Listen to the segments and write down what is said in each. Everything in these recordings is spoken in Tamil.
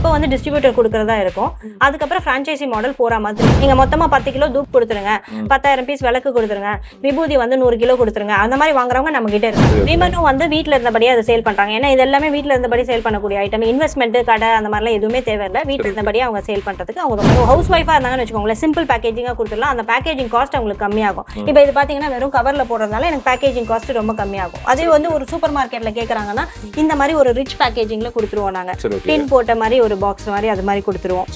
இப்போ வந்து டிஸ்ட்ரிபியூட்டர் கொடுக்கறதா இருக்கும். அதுக்கப்புறம் ஃப்ரான்ச்சைசி மாடல் போற மாதிரி நீங்க மொத்தமா 10 கிலோ தூப் கொடுத்துருங்க, 10,000 பீஸ் விளக்கு கொடுத்துருங்க, விபூதி வந்து 100 கிலோ கொடுத்துருங்க, அந்த மாதிரி வாங்குறவங்க நம்ம கிட்ட இருக்கு. விமனும் வந்து வீட்டில் இருந்தபடியே அதை சேல் பண்றாங்க. ஏன்னா இது எல்லாமே வீட்டில் இருந்தபடி சேல் பண்ணக்கூடிய ஐட்டம். இன்வெஸ்ட்மெண்ட் கடை அந்த மாதிரிலாம் எதுவுமே தேவையில்லை. வீட்டில் இருந்தபடியே அவங்க சேல் பண்றதுக்கு அவங்க ஹவுஸ் ஒய்ஃபா இருந்தாங்கன்னு வச்சுக்கோங்களேன், சிம்பிள் பேக்கேஜிங்கா கொடுத்துடலாம். அந்த பேக்கேஜிங் காஸ்ட் அவங்களுக்கு கம்மியாகும். இப்போ இது பாத்தீங்கன்னா வெறும் கவர்ல போடுறதுனால எனக்கு பேக்கேஜிங் காஸ்ட் ரொம்ப கம்மியாகும். அதே வந்து ஒரு சூப்பர் மார்க்கெட்ல கேட்கறாங்கன்னா இந்த மாதிரி ஒரு ரிச் பேக்கேஜிங்ல கொடுத்துருவோம். நாங்க டின் போட்ட மாதிரி ஒரு பாக்ஸ் மாதிரி அது மாதிரி கொடுத்துருவோம்.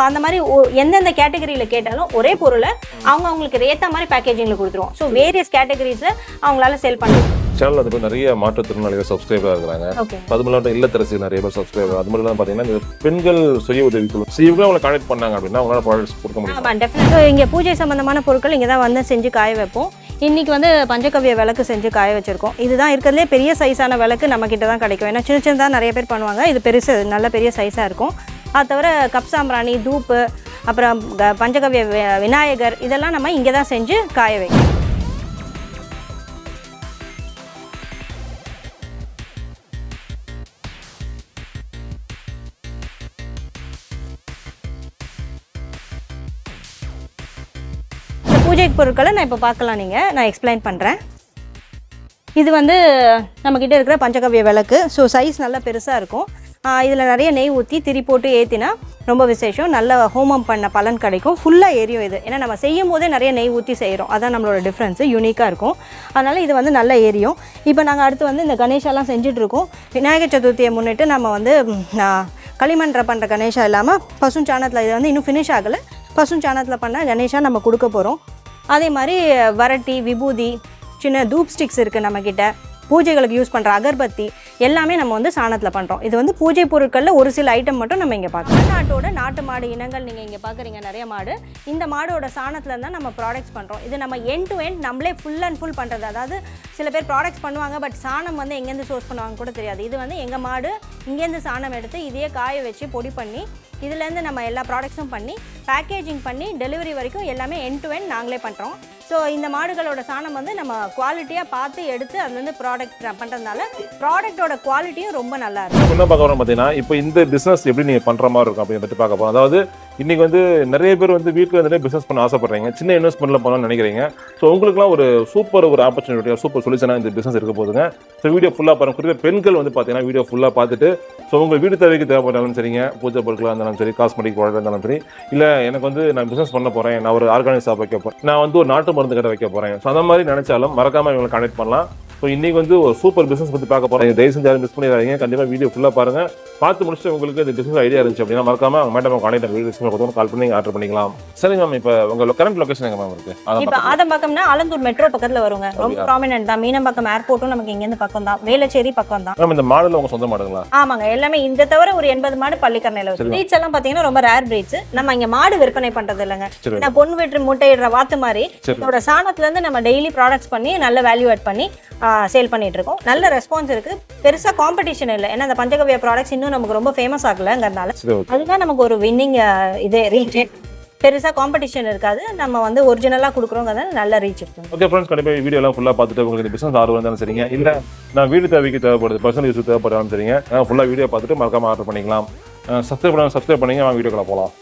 அந்த மாதிரி எந்தெந்த கேட்டகரியில கேட்டாலும் ஒரே பொருளை அவங்களுக்கு ஏத்த மாதிரி பேக்கேஜிங்ல கொடுத்துருவோம். ஸோ வேரியஸ் கேட்டகரிஸ்ல அவங்களால சேல் பண்ணுவோம். சேனல் வந்து நிறைய மாற்றுத்திறனாளிகள் சப்ஸ்கிரைபர் இருக்கிறாங்க. அது மட்டும் இல்லத்தரசி நிறைய பேர் சப்ஸ்கிரைபர். அது மட்டும் பாத்தீங்கன்னா பெண்கள் சுய உதவி குழு அவங்களை கான்டெக்ட் பண்ணாங்க அப்படின்னா அவங்களால ப்ராடக்ட்ஸ் கொடுக்க முடியும். ஆமா டெஃபினட்டா இங்க பூஜை சம்பந்தமான பொருட்கள் இங்க தான் வந்து செஞ்சு காய வைப்போம். இன்னைக்கு வந்து பஞ்சகவ்ய விளக்கு செஞ்சு காய வச்சிருக்கோம். இதுதான் இருக்கிறதுலே பெரிய சைஸான விளக்கு நம்ம கிட்ட தான் கிடைக்கும். ஏன்னா சின்ன சின்னதாக நிறைய பேர் பண்ணுவாங்க. இது பெருசு நல்ல பெரிய சைஸாக இருக்கும். அது தவிர கப் சாம்பிராணி, தூப்பு, அப்புறம் பஞ்சகவ்ய விநாயகர் இதெல்லாம் நம்ம இங்கே தான் செஞ்சு காய வைக்கணும். பூஜை பொருட்களை நான் இப்போ பார்க்கலாம். நான் எக்ஸ்பிளைன் பண்ணுறேன். இது வந்து நம்மக்கிட்ட இருக்கிற பஞ்சகவ்ய விளக்கு. ஸோ சைஸ் நல்லா பெருசாக இருக்கும். இதில் நிறைய நெய் ஊற்றி திரி போட்டு ஏற்றினா ரொம்ப விசேஷம். நல்ல ஹோமம் பண்ண பலன் கிடைக்கும். ஃபுல்லாக எரியும் இது. ஏன்னா நம்ம செய்யும் போதே நிறைய நெய் ஊற்றி செய்கிறோம். அதான் நம்மளோட டிஃப்ரென்ஸு, யூனிக்காக இருக்கும். அதனால் இது வந்து நல்லா எரியும். இப்போ நாங்கள் அடுத்து வந்து இந்த கணேஷாலாம் செஞ்சிட்ருக்கோம். விநாயகர் சதுர்த்தியை முன்னிட்டு நம்ம வந்து களிமண்ற பண்ணுற கணேஷா இல்லாமல் பசுஞ்சாணத்தில் இது வந்து இன்னும் ஃபினிஷ் ஆகலை. பசுஞ்சாணத்தில் பண்ண கணேஷா நம்ம கொடுக்க போகிறோம். அதே மாதிரி வரட்டி, விபூதி, சின்ன தூப் ஸ்டிக்ஸ் இருக்குது நம்மக்கிட்ட. பூஜைகளுக்கு யூஸ் பண்ணுற அகர்பத்தி எல்லாமே நம்ம வந்து சாணத்தில் பண்ணுறோம். இது வந்து பூஜை பொருட்களில் ஒரு சில ஐட்டம் மட்டும் நம்ம இங்கே பார்க்கலாம். நாட்டோட நாட்டு மாடு இனங்கள் நீங்கள் இங்கே பார்க்குறீங்க நிறைய மாடு. இந்த மாடோட சாணத்தில் தான் நம்ம ப்ராடக்ட்ஸ் பண்ணுறோம். இது நம்ம எண்ட் டு எண்ட் நம்மளே ஃபுல் அண்ட் ஃபுல் பண்ணுறது. அதாவது சில பேர் ப்ராடக்ட்ஸ் பண்ணுவாங்க, பட் சாணம் வந்து எங்கேருந்து சோர்ஸ் பண்ணுவாங்க கூட தெரியாது. இது வந்து எங்கள் மாடு இங்கேருந்து சாணம் எடுத்து இதையே காய வச்சு பொடி பண்ணி இதுலேருந்து நம்ம எல்லா ப்ராடக்ட்ஸும் பண்ணி பேக்கேஜிங் பண்ணி டெலிவரி வரைக்கும் எல்லாமே எண்ட் டு எண்ட் நாங்களே பண்ணுறோம். ஸோ இந்த மாடுகளோட சாணம் வந்து நம்ம குவாலிட்டியாக பார்த்து எடுத்து அதுலேருந்து ப்ராடக்ட் பண்ணுறதுனால ப்ராடக்டோட குவாலிட்டியும் ரொம்ப நல்லா இருக்கும். என்ன பார்க்க போகிறோம் பார்த்தீங்கன்னா, இப்போ இந்த பிஸ்னஸ் எப்படி நீங்கள் பண்ணுற மாதிரி இருக்கும் அப்படின்னு பற்றி பார்க்க போகிறோம். அதாவது இன்றைக்கி வந்து நிறைய பேர் வந்து வீட்டில் இருந்துட்டு பிஸ்னஸ் பண்ண ஆசைப்படுறீங்க, சின்ன இன்வெஸ்ட்மெண்ட்டில் பண்ணலாம்னு நினைக்கிறீங்க. ஸோ உங்களுக்குலாம் ஒரு சூப்பர் ஒரு ஆப்பர்ச்சுனிட்டி, சூப்பர் சொல்யூஷனாக இந்த பிஸ்னஸ் இருக்க போதுங்க. ஸோ வீடியோ ஃபுல்லாக பாருங்கள். குறிப்பாக பெண்கள் வந்து பார்த்தீங்கன்னா வீடியோ ஃபுல்லாக பார்த்துட்டு ஸோ உங்கள் வீடு தேவைக்கு தேவைப்பட்டாலும் சரிங்க, பூஜை பொருட்களாக இருந்தாலும் சரி, காஸ்மெட்டிக் ப்ராடக்ட் இருந்தாலும் சரி, இல்லை எனக்கு வந்து நான் பிஸ்னஸ் பண்ண போகிறேன், நான் ஒரு ஆர்கானிக் ஷாப் வைக்க போகிறேன், நான் வந்து ஒரு நாட்டு மருந்து கடை வைக்க போகிறேன். ஸோ அந்த மாதிரி நினைச்சாலும் மறக்காமல் இவங்களை கான்டெக்ட் பண்ணலாம். ஸோ இன்றைக்கி வந்து ஒரு சூப்பர் பிஸ்னஸ் பற்றி பார்க்க போகிறேன். தயவு செஞ்சு யாரும் மிஸ் பண்ணிடாதீங்க. கண்டிப்பாக வீடியோ ஃபுல்லாக பாருங்கள். பார்த்து முடிச்சுட்டு உங்களுக்கு இந்த பிஸ்னஸ் ஐடியா இருந்துச்சு அப்படின்னா மறக்காம அவங்க மேடம் கான்டெக்ட் வீடியோ கால் பண்ணி ஆர்டர் பண்ணிக்கலாம். சரி மேம், இப்போ உங்கள் கரண்ட் லொகேஷன் எங்கே மேம் இருக்குது? இப்போ ஆதம்பாக்கம்னா ஆலந்தூர் மெட்ரோ பக்கத்தில் வருங்க. ரொம்ப ப்ராமினென்ட் தான். மீனம்பாக்கம் ஏர்போர்ட்டும் நமக்கு இங்கேருந்து பக்கம் தான். வேளச்சேரி பக்கம் தான். மேம் இந்த மாடல் உங்கள் சொந்த மாடுங்களா? ஆமாங்க, எல்லாமே இந்த தவிர ஒரு 80 மாடு பள்ளிக்கரணையில் வரும். பிரீட்ஸ் எல்லாம் பார்த்தீங்கன்னா ரொம்ப ரேர் பிரீட்ஸ். நம்ம இங்கே மாடு விற்பனை பண்ணுறது இல்லைங்க. நான் பொண்ணு வெற்று முட்டையிடுற வாத்து மாதிரி இதோட சாணத்துலேருந்து நம்ம டெய்லி ப்ராடக்ட்ஸ் பண்ணி நல்ல வேல்யூ ஆட் பண்ணி சேல் பண்ணிட்டு இருக்கோம். நல்ல ரெஸ்பான்ஸ் இருக்கு. பெருசா காம்படிஷன் இல்லை. ஏன்னா அந்த பஞ்சகவ்ய ப்ராடக்ட்ஸ் இன்னும் நமக்கு ரொம்ப ஃபேமஸ் ஆகலங்கிறதுனால அதுதான் நமக்கு ஒரு வின்னிங். இது ரீச் பெருசா காம்படிஷன் இருக்காது. நம்ம வந்து ஒரிஜினலா கொடுக்குறோங்கிறதால நல்ல ரீச் இருக்கும். ஓகே ஃப்ரெண்ட்ஸ், கண்டிப்பாக வீடியோ எல்லாம் ஃபுல்லாக பார்த்துட்டு உங்களுக்கு பிஸ்னஸ் ஆர்வம் இருந்தாலும் சரிங்க, இல்லை நான் வீடு தேவைக்கு தேவைப்படுது, பர்சனல் யூஸ் தேவைப்படாலும் சரிங்க, ஃபுல்லாக வீடியோ பார்த்துட்டு மறக்காம ஆர்டர் பண்ணிக்கலாம். சப்ஸ்கிரைப் பண்ணிங்க. வாங்க வீடியோக்குள்ள போகலாம்.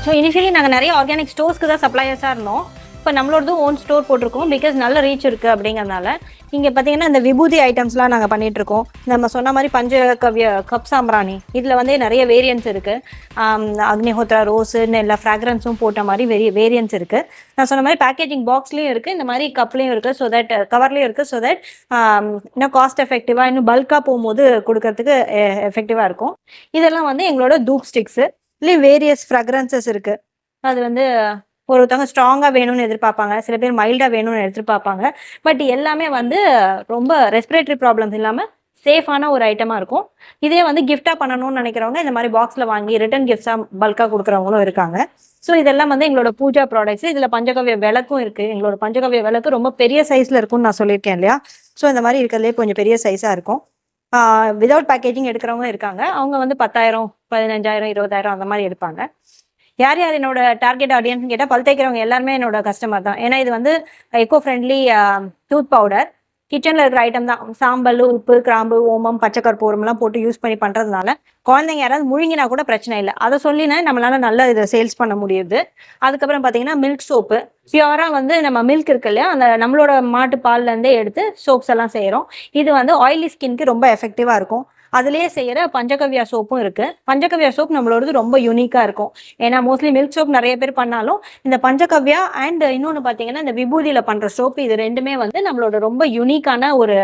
ஸோ இனிஷியலி நாங்கள் நிறைய ஆர்கானிக் ஸ்டோர்ஸ்க்கு தான் சப்ளையர்ஸாக இருந்தோம். இப்போ நம்மளோடது ஓன் ஸ்டோர் போட்டிருக்கோம். பிகாஸ் நல்ல ரீச் இருக்குது அப்படிங்கிறதுனால. இங்கே பார்த்தீங்கன்னா இந்த விபூதி ஐட்டம்ஸ்லாம் நாங்கள் பண்ணிகிட்ருக்கோம். நம்ம சொன்ன மாதிரி பஞ்சகவ்ய கப் சாம்பிராணி இதில் வந்து நிறைய வேரியன்ஸ் இருக்குது. அக்னிஹோத்ரா ரோஸுன்னு எல்லா ஃப்ராக்ரன்ஸும் போட்ட மாதிரி வேரியன்ஸ் இருக்குது. நான் சொன்ன மாதிரி பேக்கேஜிங் பாக்ஸ்லேயும் இருக்குது, இந்த மாதிரி கப்லேயும் இருக்குது. ஸோ தட் கவர்லேயும் இருக்குது. ஸோ தட் இன்னும் காஸ்ட் எஃபெக்டிவாக இன்னும் பல்காக போகும்போது கொடுக்கறதுக்கு எஃபெக்டிவாக இருக்கும். இதெல்லாம் வந்து எங்களோட தூப் ஸ்டிக்ஸு. இதுலேயும் வேரியஸ் ஃப்ராக்ரன்சஸ் இருக்குது. அது வந்து ஒருத்தவங்க ஸ்ட்ராங்காக வேணும்னு எதிர்பார்ப்பாங்க, சில பேர் மைல்டாக வேணும்னு எதிர்பார்ப்பாங்க. பட் எல்லாமே வந்து ரொம்ப ரெஸ்பிரேட்டரி ப்ராப்ளம்ஸ் இல்லாமல் சேஃபான ஒரு ஐட்டமாக இருக்கும். இதே வந்து கிஃப்டாக பண்ணணும்னு நினைக்கிறவங்க இந்த மாதிரி பாக்ஸில் வாங்கி ரிட்டன் கிஃப்ட்ஸாக பல்காக கொடுக்குறவங்களும் இருக்காங்க. ஸோ இதெல்லாம் வந்து எங்களோட பூஜா ப்ராடக்ட்ஸ். இதில் பஞ்சகவ்ய விளக்கும் இருக்குது. எங்களோட பஞ்சகவ்ய விளக்கு ரொம்ப பெரிய சைஸில் இருக்கும்னு நான் சொல்லியிருக்கேன் இல்லையா. ஸோ இந்த மாதிரி இருக்கிறதுலே கொஞ்சம் பெரிய சைஸாக இருக்கும். விதவுட் பேக்கேஜிங் எடுக்கிறவங்க இருக்காங்க. அவங்க வந்து 10,000, 15,000, 20,000 அந்த மாதிரி எடுப்பாங்க. யார் யார் என்னோட டார்கெட் ஆடியன்ஸ்னு கேட்டால் பல் தேய்க்கிறவங்க எல்லாருமே என்னோட கஸ்டமர் தான். ஏன்னா இது வந்து எக்கோ ஃப்ரெண்ட்லி டூத் பவுடர். கிச்சனில் இருக்கிற ஐட்டம் தான். சாம்பல், உப்பு, கிராம்பு, ஓமம், பச்சைக்கற்பூரம்லாம் போட்டு யூஸ் பண்ணி பண்ணுறதுனால குழந்தைங்க யாராவது முழுங்கினா கூட பிரச்சனை இல்லை. அதை சொல்லினா நம்மளால நல்லா இதை சேல்ஸ் பண்ண முடியுது. அதுக்கப்புறம் பார்த்தீங்கன்னா மில்க் சோப்பு. பியூராக வந்து நம்ம மில்க் இருக்கு இல்லையா, அந்த நம்மளோட மாட்டு பால்லேருந்தே எடுத்து சோப்ஸ் எல்லாம் செய்கிறோம். இது வந்து ஆயிலி ஸ்கின்க்கு ரொம்ப எஃபெக்டிவாக இருக்கும். அதுலேயே செய்கிற பஞ்சகவ்யா சோப்பும் இருக்குது. பஞ்சகவ்யா சோப் நம்மளோடது ரொம்ப யூனிக்காக இருக்கும். ஏன்னா மோஸ்ட்லி மில்க் சோப் நிறைய பேர் பண்ணாலும் இந்த பஞ்சகவ்யா அண்ட் இன்னொன்று பார்த்தீங்கன்னா இந்த விபூதியில் பண்ணுற சோப்பு, இது ரெண்டுமே வந்து நம்மளோட ரொம்ப யூனிக்கான ஒரு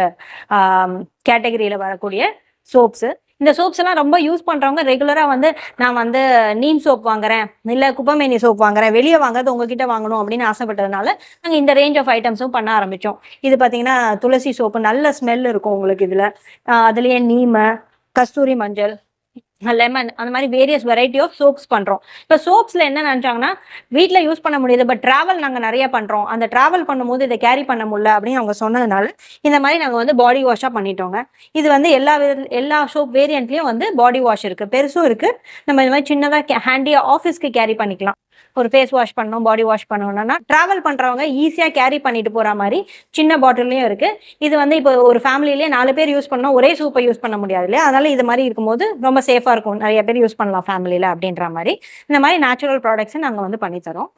கேட்டகரியில் வரக்கூடிய சோப்ஸு. இந்த சோப்ஸ் எல்லாம் ரொம்ப யூஸ் பண்ணுறவங்க ரெகுலராக வந்து நான் வந்து நீம் சோப் வாங்குறேன், இல்லை குப்பமேனி சோப் வாங்குறேன், வெளியே வாங்குறது உங்ககிட்ட வாங்கணும் அப்படின்னு ஆசைப்பட்டதுனால நாங்கள் இந்த ரேஞ்ச் ஆஃப் ஐட்டம்ஸும் பண்ண ஆரம்பித்தோம். இது பார்த்தீங்கன்னா துளசி சோப்பு, நல்ல ஸ்மெல் இருக்கும் உங்களுக்கு இதில். அதுலேயே நீம, கஸ்தூரி மஞ்சள், லெமன், அந்த மாதிரி வேரியஸ் வெரைட்டி ஆஃப் சோப்ஸ் பண்ணுறோம். இப்போ சோப்ஸில் என்ன நினச்சாங்கன்னா வீட்டில் யூஸ் பண்ண முடியுது, பட் ட்ராவல் நாங்கள் நிறைய பண்ணுறோம், அந்த ட்ராவல் பண்ணும்போது இதை கேரி பண்ண முடியல அப்படின்னு அவங்க சொன்னதுனால இந்த மாதிரி நாங்கள் வந்து பாடி வாஷாக பண்ணிட்டோங்க. இது வந்து எல்லா சோப் வேரியண்ட்லேயும் வந்து பாடி வாஷ் இருக்குது, பெருசும் இருக்குது. நம்ம இந்த மாதிரி சின்னதாக ஹேண்டியாக ஆஃபீஸ்க்கு கேரி பண்ணிக்கலாம். ஒரு ஃபேஸ் வாஷ் பண்ணணும், பாடி வாஷ் பண்ணணும்னா ட்ராவல் பண்ணுறவங்க ஈஸியாக கேரி பண்ணிட்டு போகிற மாதிரி சின்ன பாட்டில்லையும் இருக்குது. இது வந்து இப்போ ஒரு ஃபேமிலியிலே 4 பேர் யூஸ் பண்ணோம், ஒரே சோப்பை யூஸ் பண்ண முடியாது இல்லையா, அதனால இது மாதிரி இருக்கும்போது ரொம்ப சேஃபாக இருக்கும், நிறைய பேர் யூஸ் பண்ணலாம் ஃபேமிலியில் அப்படின்ற மாதிரி. இந்த மாதிரி நேச்சுரல் ப்ராடக்ட்ஸை நாங்கள் வந்து பண்ணித்தரோம்.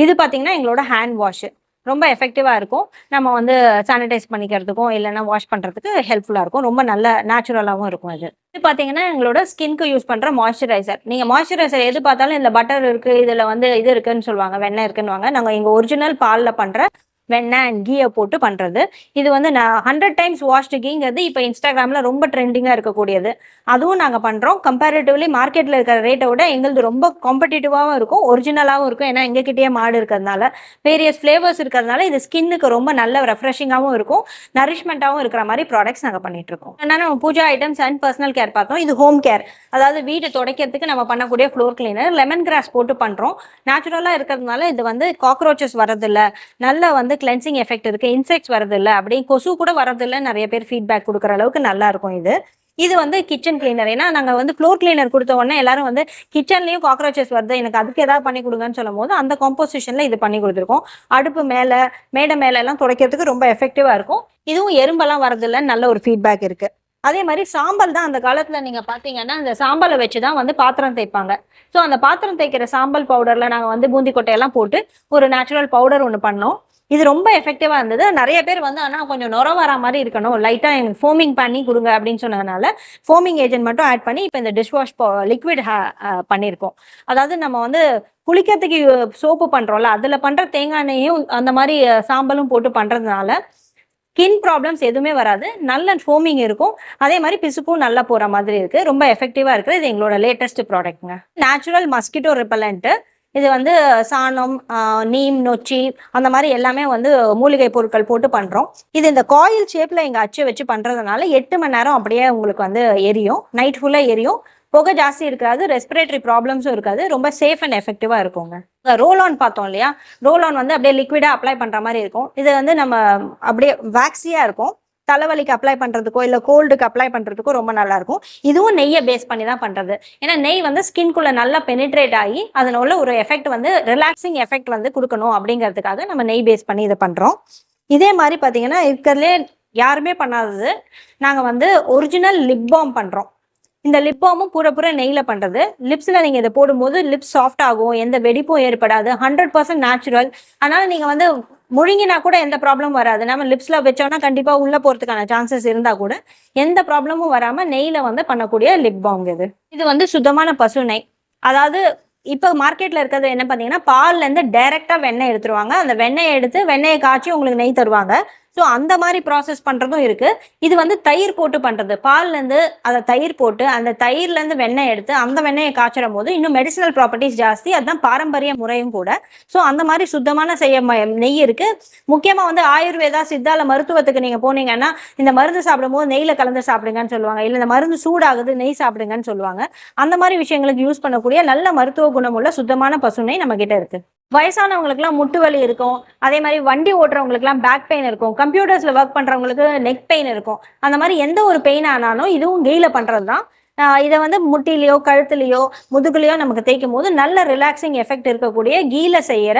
இது பார்த்தீங்கன்னா எங்களோட ஹேண்ட் வாஷு ரொம்ப எஃபெக்டிவாக இருக்கும். நம்ம வந்து சானிடைஸ் பண்ணிக்கிறதுக்கும் இல்லைன்னா வாஷ் பண்ணுறதுக்கு ஹெல்ப்ஃபுல்லாக இருக்கும். ரொம்ப நல்ல நேச்சுரலாகவும் இருக்கும். இது பார்த்தீங்கன்னா எங்களோட ஸ்கின்க்கு யூஸ் பண்ணுற மாய்ஸ்சரைசர். நீங்கள் மாய்ஸ்சரைசர் எது பார்த்தாலும் இதில் பட்டர் இருக்குது, இதில் வந்து இது இருக்குதுன்னு சொல்லுவாங்க, வெண்ணெய் இருக்குன்னுவாங்க. நாங்கள் எங்கள் ஒரிஜினல் பாலில் பண்ணுற வெண்ணெய் அண்ட் கீயை போட்டு பண்ணுறது. இது வந்து நான் 100 times வாஷ்டு கீங்கிறது இப்போ இன்ஸ்டாகிராமில் ரொம்ப ட்ரெண்டிங்காக இருக்கக்கூடியது. அதுவும் நாங்கள் பண்ணுறோம். கம்பேரிட்டிவ்லி மார்க்கெட்டில் இருக்கிற ரேட்டை விட எங்களது ரொம்ப காம்படிட்டிவாகவும் இருக்கும், ஒரிஜினலாகவும் இருக்கும். ஏன்னா எங்ககிட்டயே மாடு இருக்கிறதுனால வேரியஸ் ஃப்ளேவர்ஸ் இருக்கிறதுனால இது ஸ்கின்னுக்கு ரொம்ப நல்ல ரெஃப்ரெஷிங்காகவும் இருக்கும், நரிஷ்மெண்ட்டாகவும் இருக்கிற மாதிரி ப்ராடக்ட்ஸ் நாங்கள் பண்ணிகிட்ருக்கோம். என்னன்னா நம்ம puja items and personal care பார்த்தோம். இது ஹோம் கேர், அதாவது வீட்டை துடைக்கிறதுக்கு நம்ம பண்ணக்கூடிய ஃப்ளோர் கிளீனர். லெமன் கிராஸ் போட்டு பண்ணுறோம். நேச்சுரலாக இருக்கிறதுனால இது வந்து காக்ரோச்சஸ் வரதில்லை, நல்ல வந்து கிளென்சிங் எஃபெக்ட் இருக்கு, இன்செக்ட்ஸ் வரதில்லை, அப்படி கொசு கூட வரதில்லை, நிறைய பேர் ஃபீட்பேக் கொடுக்குற அளவுக்கு நல்லா இருக்கும். இது வந்து கிச்சன் கிளீனர். ஏன்னா நாங்கள் வந்து ஃப்ளோர் கிளீனர் கொடுத்த உடனே எல்லாரும் வந்து கிச்சன்லேயும் காக்ரோச்சஸ் வருது, எனக்கு அதுக்கு ஏதாவது பண்ணி கொடுங்கன்னு சொல்லும் போது அந்த காம்போசிஷனில் இது பண்ணி கொடுத்துருக்கோம். அடுப்பு மேலே, மேடை மேலே எல்லாம் துடைக்கிறதுக்கு ரொம்ப எஃபெக்டிவாக இருக்கும். இதுவும் எறும்பெல்லாம் வரதில்லைன்னு நல்ல ஒரு ஃபீட்பேக் இருக்கு. அதே மாதிரி சாம்பல் தான் அந்த காலத்தில் நீங்கள் பார்த்தீங்கன்னா அந்த சாம்பலை வச்சு தான் வந்து பாத்திரம் தேய்ப்பாங்க. ஸோ அந்த பாத்திரம் தேய்க்கிற சாம்பல் பவுடரில் நாங்கள் வந்து பூந்தி கொட்டையெல்லாம் போட்டு ஒரு நேச்சுரல் பவுடர் ஒன்று பண்ணோம். இது ரொம்ப எஃபெக்டிவாக இருந்தது. நிறைய பேர் வந்து ஆனால் கொஞ்சம் நுர வர மாதிரி இருக்கணும், லைட்டாக எனக்கு ஃபோமிங் பண்ணி கொடுங்க அப்படின்னு சொன்னதுனால ஃபோமிங் ஏஜென்ட் மட்டும் ஆட் பண்ணி இப்போ இந்த டிஷ்வாஷ் லிக்விட் பண்ணியிருக்கோம். அதாவது நம்ம வந்து குளிக்கிறதுக்கு சோப்பு பண்ணுறோம்ல, அதில் பண்ணுற தேங்காய் எண்ணெயும் அந்த மாதிரி சாம்பலும் போட்டு பண்ணுறதுனால ஸ்கின் ப்ராப்ளம்ஸ் எதுவுமே வராது, நல்ல ஃபோமிங் இருக்கும். அதே மாதிரி பிசுப்பும் நல்லா போகிற மாதிரி இருக்குது, ரொம்ப எஃபெக்டிவாக இருக்குது. இது எங்களோட லேட்டஸ்ட் ப்ராடக்ட்ங்க. Natural mosquito repellent. இது வந்து சாணம், நீம், நொச்சி அந்த மாதிரி எல்லாமே வந்து மூலிகை பொருட்கள் போட்டு பண்ணுறோம். இது இந்த காயில் ஷேப்பில் எங்கள் அச்சு வச்சு பண்ணுறதுனால 8 மணி நேரம் அப்படியே உங்களுக்கு வந்து எரியும், நைட் ஃபுல்லாக எரியும். புகை ஜாஸ்தி இருக்காது, ரெஸ்பிரேட்டரி ப்ராப்ளம்ஸும் இருக்காது, ரொம்ப சேஃப் அண்ட் எஃபெக்டிவாக இருக்குங்க. ரோல் ஆன் பார்த்தோம் இல்லையா, ரோல் ஆன் வந்து அப்படியே லிக்விடாக அப்ளை பண்ணுற மாதிரி இருக்கும். இது வந்து நம்ம அப்படியே வேக்ஸியாக இருக்கும், தலைவலிக்கு அப்ளை பண்ணுறதுக்கோ இல்லை கோல்டுக்கு அப்ளை பண்ணுறதுக்கோ ரொம்ப நல்லாயிருக்கும். இதுவும் நெய்யை பேஸ் பண்ணி தான் பண்ணுறது. ஏன்னா நெய் வந்து ஸ்கின்குள்ளே நல்லா பெனிட்ரேட் ஆகி அதனால ஒரு எஃபெக்ட் வந்து ரிலாக்ஸிங் எஃபெக்ட் வந்து கொடுக்கணும் அப்படிங்கிறதுக்காக நம்ம நெய் பேஸ் பண்ணி இதை பண்ணுறோம். இதே மாதிரி பார்த்தீங்கன்னா இருக்கிறதுலே யாருமே பண்ணாதது, நாங்கள் வந்து ஒரிஜினல் லிப் பாம் பண்ணுறோம். இந்த லிப் பாமும் பூரா நெய்யில் பண்ணுறது. லிப்ஸில் நீங்கள் இதை போடும்போது லிப்ஸ் சாஃப்ட் ஆகும், எந்த வெடிப்பும் ஏற்படாது, 100% நேச்சுரல். அதனால் நீங்கள் வந்து முழுங்கினா கூட எந்த ப்ராப்ளமும் வராது. நம்ம லிப்ஸில் வச்சோம்னா கண்டிப்பாக உள்ளே போகிறதுக்கான சான்சஸ் இருந்தால் கூட எந்த ப்ராப்ளமும் வராமல் நெய்யில் வந்து பண்ணக்கூடிய லிப் பாம் இது வந்து சுத்தமான பசு நெய். அதாவது இப்போ மார்க்கெட்டில் இருக்கிறது என்ன பார்த்தீங்கன்னா பால்லேருந்து டைரெக்டாக வெண்ணெய் எடுத்துருவாங்க. அந்த வெண்ணெயை எடுத்து வெண்ணெயை காய்ச்சி உங்களுக்கு நெய் தருவாங்க. ஸோ அந்த மாதிரி ப்ராசஸ் பண்ணுறதும் இருக்குது. இது வந்து தயிர் போட்டு பண்ணுறது, பால்லேருந்து அதை தயிர் போட்டு அந்த தயிர்லேருந்து வெண்ணெய் எடுத்து அந்த வெண்ணெயை காய்ச்சும் போது இன்னும் மெடிசினல் ப்ராப்பர்ட்டிஸ் ஜாஸ்தி. அதுதான் பாரம்பரிய முறையும் கூட. ஸோ அந்த மாதிரி சுத்தமான நெய் இருக்குது. முக்கியமாக வந்து ஆயுர்வேதா சித்தால மருத்துவத்துக்கு நீங்கள் போனீங்கன்னா இந்த மருந்து சாப்பிடும்போது நெய்யில் கலந்து சாப்பிடுங்கன்னு சொல்லுவாங்க, இல்லை இந்த மருந்து சூடாகுது நெய் சாப்பிடுங்கன்னு சொல்லுவாங்க. அந்த மாதிரி விஷயங்களுக்கு யூஸ் பண்ணக்கூடிய நல்ல மருத்துவ குணமுள்ள சுத்தமான பசுனை நம்ம கிட்ட இருக்கு. வயசானவங்களுக்குலாம் முட்டு வலி இருக்கும், அதே மாதிரி வண்டி ஓட்டுறவங்களுக்குலாம் பேக் பெயின் இருக்கும், கம்ப்யூட்டர்ஸ்ல ஒர்க் பண்றவங்களுக்கு நெக் பெயின் இருக்கும். அந்த மாதிரி எந்த ஒரு பெயின் ஆனாலும் இதுவும் கீழ பண்றது தான். இதை வந்து முட்டிலையோ கழுத்துலையோ முதுகுலையோ நமக்கு தேய்க்கும் போது நல்ல ரிலாக்ஸிங் எஃபெக்ட் இருக்கக்கூடிய கீழ செய்யற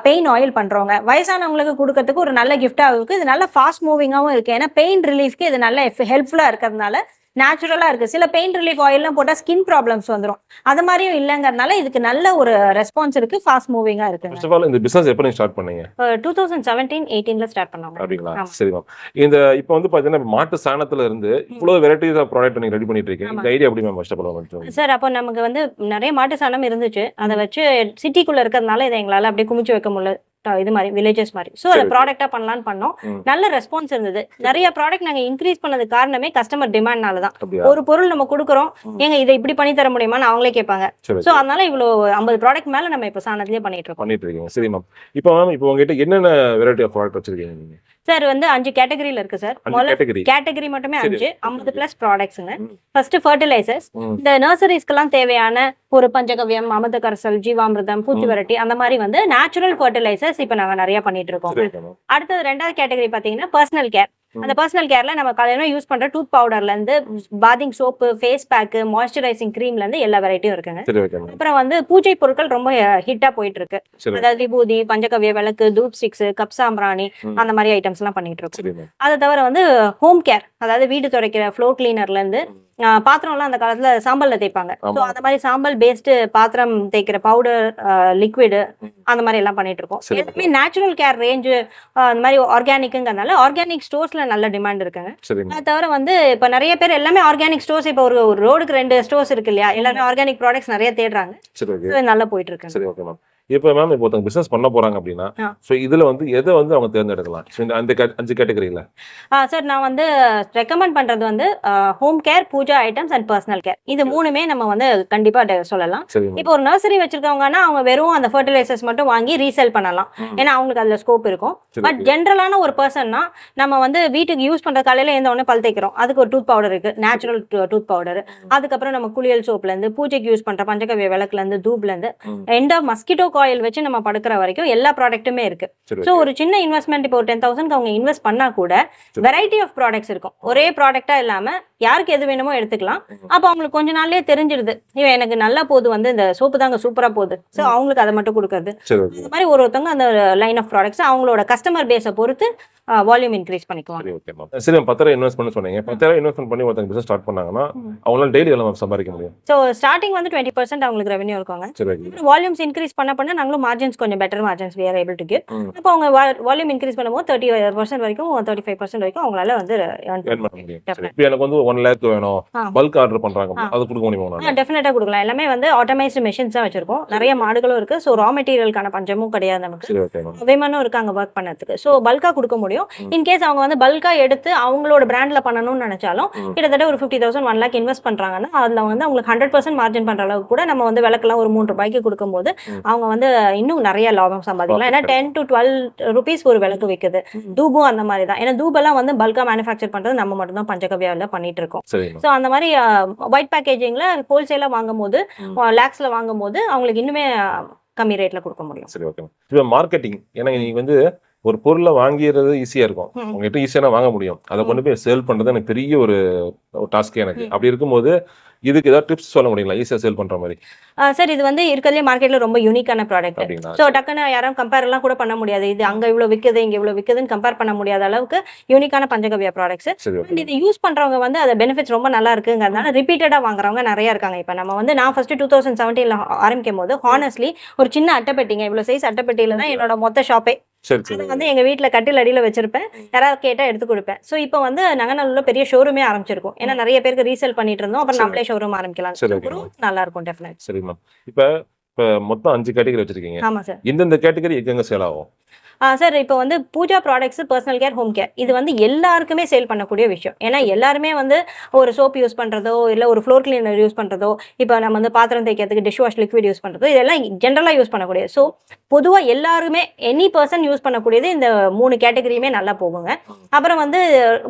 பெயின் ஆயில் பண்றவங்க வயசானவங்களுக்கு கொடுக்கறதுக்கு ஒரு நல்ல கிஃப்டாகவும் இருக்கு. இது நல்ல ஃபாஸ்ட் மூவிங்காகவும் இருக்கு. ஏன்னா பெயின் ரிலீஃப்க்கு இது நல்ல ஹெல்ப்ஃபுல்லா இருக்கிறதுனால நேச்சுரலா இருக்கு. சில பெயின் ரிலீஃப் ஆயில்லாம் போட்டா ஸ்கின் ப்ராப்ளம்ஸ் வந்துடும், அது மாதிரியும் இல்லைங்கிறதுனால இதுக்கு நல்ல ஒரு ரெஸ்பான்ஸ் இருக்கு, ஃபாஸ்ட் மூவிங்கா இருக்கு. ஃபர்ஸ்ட் ஆஃப் ஆல் இந்த பிசினஸ் எப்போ நீங்க ஸ்டார்ட் பண்ணீங்க? 2017-18ல ஸ்டார்ட் பண்ணாங்க. அப்படிங்களா? சரி மேம். இந்த இப்போ வந்து பாத்தீங்கன்னா மாட்டு சாணத்துல இருந்து இவ்வளவு வெரைட்டிஸ் ஆஃப் ப்ராடக்ட் நீங்க ரெடி பண்ணிட்டு இருக்கீங்க. இந்த ஐடியா எப்படி ma'am first of all? Sir அப்போ நமக்கு வந்து நிறைய மாட்டு சாணம் இருந்துச்சு, அதை வச்சு சிட்டிக்குள்ள இருக்கிறதுனால இதை எங்களால அப்படியே குமிச்சு வைக்க முடியல, இது மாதிரி வில்லேஜஸ் மாதிரி. ஸோ அதை ப்ராடக்டா பண்ணலான்னு பண்ணோம். நல்ல ரெஸ்பான்ஸ் இருந்தது. நிறைய ப்ராடக்ட் நாங்கள் இன்க்ரீஸ் பண்ணது காரணமே கஸ்டமர் டிமாண்ட்னால தான். ஒரு பொருள் நம்ம கொடுக்குறோம், ஏங்க இதை இப்படி பண்ணி தர முடியுமான்னு அவங்களே கேட்பாங்க. ஸோ அதனால இவ்வளோ 50 ப்ராடக்ட் மேல நம்ம இப்போ சாணத்திலே பண்ணிட்டு இருக்கோம். சரி மேம். இப்போ மேம் இப்போ உங்ககிட்ட என்னென்ன வெரைட்டி ஆஃப் ப்ராடக்ட் வச்சிருக்கீங்க நீங்க? சார் வந்து 5 கேட்டகரியில இருக்கு சார். கேட்டகரி மட்டுமே 5, 50+ ப்ராடக்ட்ஸுங்க. ஃபர்ஸ்ட் ஃபர்டிலைசர்ஸ், இந்த நர்சரிஸ்க்கெல்லாம் தேவையான ஒரு பஞ்சகவ்யம், அமிர்த கரைசல், ஜீவாமிர்தம், பூச்சி வெரைட்டி, அந்த மாதிரி வந்து நேச்சுரல் ஃபர்டிலைசர்ஸ் இப்போ நாங்கள் நிறைய பண்ணிட்டு இருக்கோம். அடுத்தது 2வது கேட்டகரி பார்த்தீங்கன்னா பர்சனல் கேர். அந்த பர்சனல் கேர்ல நம்ம காலையில யூஸ் பண்ற டூத் பவுடர்ல இருந்து bathing soap, face pack, moisturising கிரீம்ல இருந்து எல்லா வெரைட்டியும் இருக்குங்க. அப்புறம் வந்து பூஜை பொருட்கள் ரொம்ப ஹிட்டா போயிட்டு இருக்கு. அதாவது விபூதி, பஞ்சகவ்ய விளக்கு, தூப் ஸ்டிக்ஸ், கப் சாம்பிராணி, அந்த மாதிரி ஐட்டம்ஸ் எல்லாம் பண்ணிட்டு இருக்கோம். அதை தவிர வந்து ஹோம் கேர், அதாவது வீடு துடைக்கிற ஃப்ளோர் கிளீனர்ல இருந்து பாத்திரம்லாம் அந்த காலத்துல சாம்பல்ல தேய்ப்பாங்க. ஸோ அந்த மாதிரி சாம்பல் பேஸ்டு பாத்திரம் தேய்க்கிற பவுடர், லிக்விடு, அந்த மாதிரி எல்லாம் பண்ணிட்டு இருக்கோம். எல்லாமே நேச்சுரல் கேர் ரேஞ்சு, அந்த மாதிரி ஆர்கானிக்குங்கிறதுனால ஆர்கானிக் ஸ்டோர்ஸ்ல நல்ல டிமாண்ட் இருக்குங்க. அதை தவிர வந்து இப்போ நிறைய பேர் எல்லாமே ஆர்கானிக் ஸ்டோர்ஸ், இப்போ ஒரு ரோடுக்கு 2 ஸ்டோர்ஸ் இருக்கு இல்லையா, எல்லாமே ஆர்கானிக் ப்ராடக்ட்ஸ் நிறைய தேடுறாங்க. நல்லா போயிட்டு இருக்கு. இப்போ மேம் இப்போ ஒருத்தங்க பிசினஸ் பண்ண போறாங்க அப்படின்னா, ஸோ இதுல வந்து எதை வந்து அவங்க தேர்ந்தெடுக்கலாம் இந்த 5 கேட்டகரியில? சார் நான் வந்து ரெக்கமெண்ட் பண்றது வந்து home care, puja items and personal care. இது 3மே நம்ம வந்து கண்டிப்பா சொல்லலாம். இப்போ ஒரு நர்சரி வச்சிருக்கவங்கன்னா அவங்க வெறும் அந்த ஃபர்டிலைசர்ஸ் மட்டும் வாங்கி ரீசேல் பண்ணலாம், ஏன்னா அவங்களுக்கு அதுல ஸ்கோப் இருக்கும். பட் ஜென்ரலான ஒரு பர்சன்னா நம்ம வந்து வீட்டுக்கு யூஸ் பண்ற காலையில எந்த உடனே பல் தேய்க்கிறோம், அதுக்கு ஒரு டூத் பவுடர் இருக்கு, நேச்சுரல் டூத் பவுடர். அதுக்கப்புறம் நம்ம குளியல் சோப்ல இருந்து, பூஜைக்கு யூஸ் பண்ற பஞ்சகவ்ய விளக்குல இருந்து, தூப்ல இருந்து, எண்ட் ஆஃப் மஸ்கிட்டோ காயில் வச்சு நம்ம படுக்கிற வரைக்கும் எல்லா ப்ராடக்ட்டுமே இருக்கு. ஸோ ஒரு சின்ன இன்வெஸ்ட்மெண்ட், இப்போ 10,000 அவங்க இன்வெஸ்ட் பண்ணா கூட வெரைட்டி ஆஃப் ப்ராடக்ட்ஸ் இருக்கும். ஒரே ப்ராடக்டா இல்லாம யாருக்கு எது வேணுமோ எடுத்துக்கலாம். அப்போ அவங்களுக்கு கொஞ்ச நாள்லயே தெரிஞ்சிடுது, இவன் எனக்கு நல்லா போகுது, வந்து இந்த சோப்பு தாங்க சூப்பரா போகுது, ஸோ அவங்களுக்கு அதை மட்டும் கொடுக்குறது. இந்த மாதிரி ஒருத்தவங்க அந்த லைன் ஆஃப் ப்ராடக்ட்ஸ் அவங்களோட கஸ்டமர் பேஸை பொறுத்து வால்யூம் இன்க்ரீஸ் பண்ணிக்குவாங்க. சரி, 10,000 இன்வெஸ்ட் பண்ண சொன்னீங்க. 10,000 இன்வெஸ்ட் பண்ணி ஒருத்தங்க பிசினஸ் ஸ்டார்ட் பண்ணாங்கன்னா அவங்களால டெய்லி எவ்வளவு சம்பாதிக்க முடியும்? ஸோ ஸ்டார்டிங் வந்து 20% அவங்களுக்கு ரெவன்யூ இருக்குங்க. வால்யூம்ஸ் இன்க்ரீஸ் பண்ண நாங்களும் மார்ஜின்ஸ் கொஞ்சம் better margins we are able to give. அப்போ அவங்க வால்யூம் இன்க்ரீஸ் பண்ணும்போது 30% வரைக்கும் 35% வரைக்கும் அவங்களால வந்து earn பண்ண முடியும். இப்போ எனக்கு வந்து 1 lakh வேணும், பல்க் ஆர்டர் பண்றாங்க, அது கொடுக்க முடியுமா? டெஃபினட்டா கொடுக்கலாம். எல்லாமே வந்து ஆட்டோமைஸ்டு மெஷின்ஸ் தான் வச்சிருக்கோம். நிறைய மாடுகளும் இருக்கு. ஸோ ரா மெட்டீரியலுக்கான பஞ்சமும் கிடையாது நமக்கு. விமனும் இருக்காங்க ஒர்க் பண்ணதுக்கு. ஸோ பல்கா கொடுக்க முடியும். இன்கேஸ் அவங்க வந்து பல்கா எடுத்து அவங்களோட பிராண்ட்ல பண்ணணும்னு நினைச்சாலும் கிட்டத்தட்ட ஒரு 50,000 1 lakh இன்வெஸ்ட் பண்றாங்கன்னா அதுல வந்து அவங்களுக்கு 100% மார்ஜின் பண்ற அளவுக்கு கூட நம்ம வந்து விளக்கெல்லாம் ஒரு 3 ரூபாய்க்கு கொடுக்கும்போது அவங்க வந்து இன்னும் நிறைய லாபம் சம்பாதிக்கலாம். ஏன்னா 10 to 12 rupees ஒரு விளக்கு விற்குது. தூபும் அந்த மாதிரி தான். ஏன்னா தூபெல்லாம் வந்து பல்கா மேனுஃபேக்சர் பண்றது நம்ம மட்டும் தான் பஞ்சகவ்யாவில் பண்ணிட்டு இருக்கோம். ஸோ அந்த மாதிரி ஒயிட் பேக்கேஜிங்ல ஹோல்சேலா வாங்கும் போது, லேக்ஸ்ல வாங்கும் போது அவங்களுக்கு இன்னுமே கம்மி ரேட்ல கொடுக்க முடியும். சரி, ஓகே. இப்போ மார்க்கெட்டிங், ஏன்னா நீங்க வந்து ஒரு பொருளை வாங்கிறது ஈஸியா இருக்கும், உங்ககிட்ட ஈஸியா வாங்க முடியும். அதை கொண்டு போய் சேல் பண்றது எனக்கு பெரிய ஒரு டாஸ்க் எனக்கு. அப்படி இருக்கும்போது இதுக்கு ஏதாவது டிப்ஸ் சொல்ல முடியுங்களா, ஈஸியா சேல் பண்ற மாதிரி? சார் இது வந்து இருக்கிறதுலே மார்க்கெட்ல ரொம்ப யூனிக்கான ப்ராடக்ட். ஸோ டக்குன்னு யாரும் கம்பேர் எல்லாம் கூட பண்ண முடியாது. இது அங்க இவ்வளவு விற்குது, இங்க இவ்வளவு விற்குதுன்னு கம்பேர் பண்ண முடியாத அளவுக்கு யூனிக்கான பஞ்சகவ்யா ப்ராடக்ட்ஸ். இது யூஸ் பண்றவங்க வந்து அது பெனிஃபிட்ஸ் ரொம்ப நல்லா இருக்குங்கிறதுனால ரிப்பீட்டடா வாங்குறவங்க நிறைய இருக்காங்க. இப்போ நம்ம வந்து நான் ஃபர்ஸ்ட் 2017 ஆரம்பிக்கும் போது ஹானஸ்ட்லி ஒரு சின்ன அட்டைப்பெட்டிங்க, இவ்வளவு சைஸ் அட்டைப்பெட்டியில தான் என்னோட மொத்த ஷாப்பே. அது வந்து எங்க வீட்டுல கட்டில் அடியில வச்சிருப்பேன், யாராவது கேட்டா எடுத்து கொடுப்பேன். ஸோ இப்போ வந்து நங்கநல்லூர்ல பெரிய ஷோரூமே ஆரம்பிச்சிருக்கோம். ஏன்னா நிறைய பேருக்கு ரீசேல் பண்ணிட்டு இருந்தோம். அப்புறம் நம்மளே ஷோரூம் ஆரம்பிக்கலாம். நல்லா இருக்கும் டெஃபினட். சரி மேம். இப்போ மொத்தம் 5 கேட்டகரி வச்சிருக்கீங்க. ஆமா சார். இந்த கேட்டகரி எங்க சேல் ஆகும்? சார் இப்போ வந்து puja products, personal care, home care இது வந்து எல்லாருக்குமே சேல் பண்ணக்கூடிய விஷயம். ஏன்னா எல்லாருமே வந்து ஒரு சோப் யூஸ் பண்ணுறதோ இல்லை ஒரு ஃப்ளோர் கிளீனர் யூஸ் பண்ணுறதோ, இப்போ நம்ம வந்து பாத்திரம் தேய்க்கிறதுக்கு டிஷ் வாஷ் லிக்விட் யூஸ் பண்ணுறதோ, இதெல்லாம் ஜென்ரலாக யூஸ் பண்ணக்கூடியது. ஸோ பொதுவாக எல்லாருமே எனி பர்சன் யூஸ் பண்ணக்கூடியது இந்த 3 கேட்டகரியுமே நல்லா போகுங்க. அப்புறம் வந்து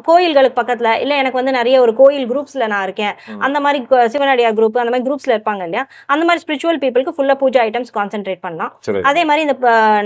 கோயில்களுக்கு பக்கத்தில் இல்லை எனக்கு வந்து நிறைய ஒரு கோயில் குரூப்ஸில் நான் இருக்கேன், அந்த மாதிரி சிவனடியார் குரூப் அந்த மாதிரி குரூப்ஸில் இருப்பாங்க இல்லையா, அந்த மாதிரி ஸ்பிரிச்சுவல் பீப்புளுக்கு ஃபுல்லாக பூஜா ஐட்டம்ஸ் கான்சென்ட்ரேட் பண்ணலாம். அதே மாதிரி இந்த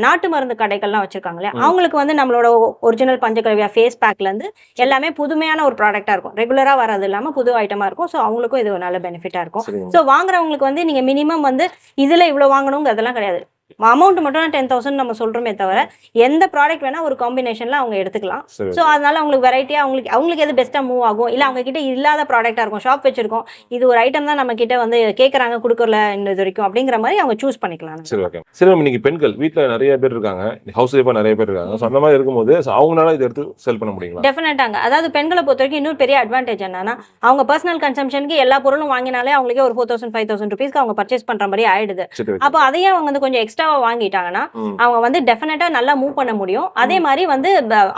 நாட்டு மருந்து கடைகள்லாம் வச்சிருக்காங்க இல்லையா, அவங்களுக்கு வந்து நம்மளோட ஒரிஜினல் பஞ்சகவ்யா ஃபேஸ் பேக்லேருந்து எல்லாமே புதுமையான ஒரு ப்ராடக்டாக இருக்கும். ரெகுலராக வரது இல்லாமல் புது ஐட்டமாக இருக்கும். ஸோ அவங்களுக்கும் இது ஒரு நல்ல பெனிஃபிட்டாக இருக்கும். ஸோ வாங்குறவங்களுக்கு வந்து நீங்கள் மினிமம் வந்து இதில் இவ்வளோ வாங்கணுங்க அதெல்லாம் கிடையாது. அமௌண்ட் மட்டும் 10,000 நம்ம சொல்றோமே தவிர எந்த ப்ராடக்ட் வேணா ஒரு காம்பினேஷன்ல அவங்க எடுத்துக்கலாம். ஸோ அதனால அவங்களுக்கு வெரைட்டியா அவங்களுக்கு எது பெஸ்ட்டாக மூவ் ஆகும், இல்லை அவங்க கிட்ட இல்லாத ப்ராடக்டாக இருக்கும், ஷாப் வச்சிருக்கோம், இது ஒரு ஐட்டம் தான் நம்ம கிட்ட வந்து கேட்குறாங்க கொடுக்கல இது வரைக்கும் அப்படிங்கிற மாதிரி அவங்க சூஸ் பண்ணிக்கலாம். சரி, ஓகே. சரி, இன்னைக்கு பெண்கள் வீட்டில் நிறைய பேர் இருக்காங்க, ஹவுஸ் ஒய்ஃபாக நிறைய பேர் இருக்காங்க. ஸோ அந்த மாதிரி இருக்கும்போது அவங்களால இதை எடுத்து செல் பண்ண முடியுங்களா? டெஃபினட்டாங்க. அதாவது பெண்களை பொறுத்த வரைக்கும் இன்னொரு பெரிய அட்வான்டேஜ் என்னன்னா, அவங்க பர்சனல் கன்சம்ஷனுக்கு எல்லா பொருளும் வாங்கினாலே அவங்களுக்கே ஒரு 4,000 5,000 ருபீஸ்க்கு அவங்க பர்ச்சேஸ் பண்ற மாதிரி ஆயிடுது. அப்போ அதையே அவங்க வந்து கொஞ்சம் எக்ஸ்ட்ராவா வாங்கிட்டாங்கன்னா அவங்க வந்து டெஃபினட்டா நல்லா மூவ் பண்ண முடியும். அதே மாதிரி வந்து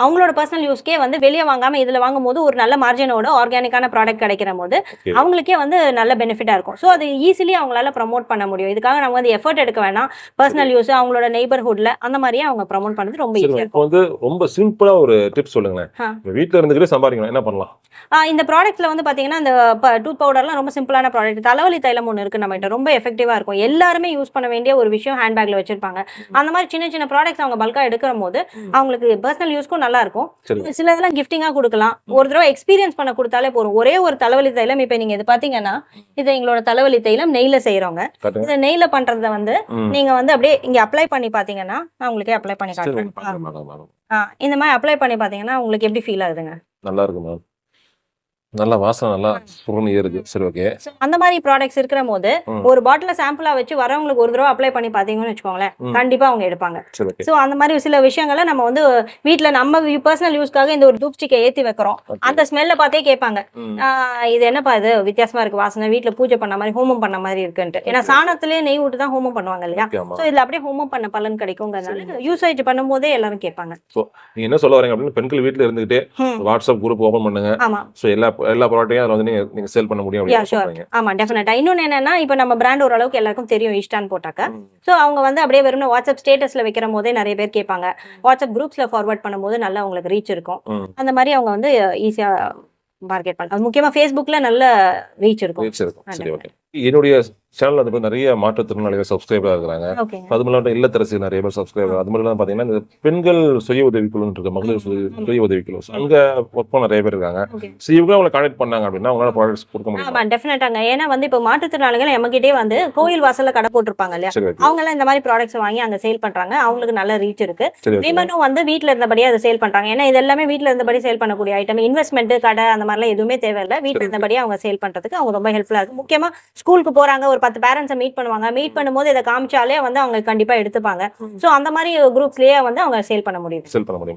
அவங்களோட பர்சனல் யூஸ்க்கே வந்து வெளியே வாங்காம இதுல வாங்கும் போது ஒரு நல்ல மார்ஜினோட ஆர்கானிக்கான ப்ராடக்ட் கிடைக்கிற போது அவங்களுக்கே வந்து நல்ல பெனிஃபிட்டா இருக்கும். ஸோ அது ஈஸிலி அவங்களால ப்ரமோட் பண்ண முடியும். இதுக்காக நம்ம வந்து எஃபர்ட் எடுக்க வேணாம். பர்சனல் யூஸ் அவங்களோட நெய்பர்ஹுட்ல அந்த மாதிரியே அவங்க ப்ரமோட் பண்றது ரொம்ப ஈஸியா இருக்கும். வந்து ரொம்ப சிம்பிளா ஒரு டிப்ஸ் சொல்லுங்களேன். வீட்ல இருந்துகிட்டே சம்பாதிக்கணும், என்ன பண்ணலாம்? இந்த ப்ராடக்ட்ல வந்து பாத்தீங்கன்னா இந்த டூத் பவுடர்லாம் ரொம்ப சிம்பிளான ப்ராடக்ட். தலைவலி தைலம் ஒன்று இருக்கு நம்ம கிட்ட, ரொம்ப எஃபெக்டிவா இருக்கும். எல்லாருமே யூஸ் பண்ண வேண்டிய ஒரு விஷயம் ஹேண்ட்பேக்ல வச்சிருப்பாங்க. அந்த மாதிரி சின்ன சின்ன ப்ராடக்ட்ஸ் அவங்க பல்கா எடுக்கிற போது அவங்களுக்கு பர்சனல் யூஸ்க்கும் நல்லா இருக்கும். சில இதெல்லாம் கிஃப்டிங்கா கொடுக்கலாம். ஒரு தடவை எக்ஸ்பீரியன்ஸ் பண்ண கொடுத்தாலே போதும். ஒரே ஒரு தலைவலி தைலம் இப்ப நீங்க இது பாத்தீங்கன்னா இது எங்களோட தலைவலி தைலம் நெய்ல செய்யறோங்க. இந்த நெய்ல பண்றத வந்து நீங்க வந்து அப்படியே இங்க அப்ளை பண்ணி பாத்தீங்கன்னா நான் உங்களுக்கு அப்ளை பண்ணி காட்டுறேன். இந்த மாதிரி அப்ளை பண்ணி பாத்தீங்கன்னா உங்களுக்கு எப்படி ஃபீல் ஆகுதுங்க? நல்லா இருக்கு மேம், நல்ல வாசனை, நல்லா சுருங்கி ஏறுது. சரி, ஓகே. அந்த மாதிரி ப்ராடக்ட்ஸ் இருக்கிற போது ஒரு பாட்டில சாம்பிளா வச்சு வரவங்களுக்கு ஒரு தடவை அப்ளை பண்ணி பாத்தீங்கன்னு வச்சுக்கோங்களேன், கண்டிப்பா அவங்க எடுப்பாங்க. சோ அந்த மாதிரி சில விஷயங்களை நம்ம வந்து வீட்டுல நம்ம பர்சனல் யூஸ்க்காக இந்த ஒரு தூப் ஸ்டிக்கை ஏத்தி வைக்கிறோம். அந்த ஸ்மெல்ல பார்த்தே கேட்பாங்க, இது என்னப்பா இது வித்தியாசமா இருக்கு வாசனை, வீட்டுல பூஜை பண்ண மாதிரி ஹோமம் பண்ண மாதிரி இருக்குன்ட்டு. ஏன்னா சாணத்திலேயே நெய் விட்டு தான் ஹோமம் பண்ணுவாங்க இல்லையா. சோ இதுல அப்படியே ஹோமம் பண்ண பலன் கிடைக்கும்ங்கிறதுனால யூசேஜ் பண்ணும் போதே எல்லாரும் கேட்பாங்க. நீங்க என்ன சொல்ல வரீங்க அப்படின்னு, பெண்கள் வீட்டுல இருந்துகிட்டே வாட்ஸ்அப் குரூப் ஓபன் பண்ணுங்க. ஆமா, சோ எல்லா ப்ராடக்ட்டையும் அதுல வந்து நீங்க சேல் பண்ண முடியும். ஆமா, டெஃபினட்டா. இன்னொன்னு என்னன்னா, இப்ப நம்ம பிராண்ட் ஓரளவுக்கு எல்லாருக்கும் தெரியும் ஈஸ்டான் போட்டாக்க. சோ அவங்க வந்து அப்படியே வெறும் வாட்ஸ்அப் ஸ்டேட்டஸ்ல வைக்கிற போதே நிறைய பேர் கேட்பாங்க. வாட்ஸ்அப் குரூப்ஸ்ல ஃபார்வர்ட் பண்ணும்போது நல்லா உங்களுக்கு ரீச் இருக்கும். அந்த மாதிரி அவங்க வந்து ஈஸியா மார்க்கெட் பண்ணலாம். முக்கியமா Facebookல நல்ல ரீச் இருக்கும். சரி, ஓகே. என்னுடைய சேனல் வந்து நிறைய மாற்றுத்திறனாளிகள் சப்ஸ்கிரைபர் இருக்கிறாங்க. அது மட்டும் இல்லத்தரசி நிறைய பேர் சப்ஸ்கிரைபர். அது மட்டும் பாத்தீங்கன்னா இந்த பெண்கள் சுய உதவிக்குழு இருக்கு, மகளிர் சுய உதவிக்குழு, அங்க ஒர்க் பண்ண நிறைய பேர் இருக்காங்க. இவங்க அவங்களை கான்டாக்ட் பண்ணாங்க அப்படின்னா அவங்களால ப்ராடக்ட்ஸ் கொடுக்க முடியும். ஆமா, டெஃபினட்டாங்க. ஏன்னா வந்து இப்போ மாற்றுத்திறனாளிகள் நம்மகிட்டே வந்து கோயில் வாசல்ல கடை போட்டிருப்பாங்க இல்லையா, அவங்க எல்லாம் இந்த மாதிரி ப்ராடக்ட்ஸ் வாங்கி அங்க சேல் பண்றாங்க. அவங்களுக்கு நல்ல ரீச் இருக்கு. விமனும் வந்து வீட்டுல இருந்தபடியே அதை சேல் பண்றாங்க. ஏன்னா இது எல்லாமே வீட்டுல இருந்தபடி சேல் பண்ணக்கூடிய ஐட்டம். இன்வெஸ்ட்மெண்ட் கடை அந்த மாதிரிலாம் எதுவுமே தேவையில்லை. வீட்டுல இருந்தபடியே அவங்க சேல் பண்றதுக்கு அவங்க ரொம்ப ஹெல்ப்ஃபுல்லா இருக்கு. முக்கியமா ஸ்கூலுக்கு போறாங்க, ஒரு 10 பேரண்ட்ஸை மீட் பண்ணுவாங்க. மீட் பண்ணும்போது இதை காமிச்சாலே வந்து அவங்க கண்டிப்பா எடுத்துப்பாங்க. சோ அந்த மாதிரி குரூப்ஸ்லயே வந்து அவங்க சேல் பண்ண முடியும்.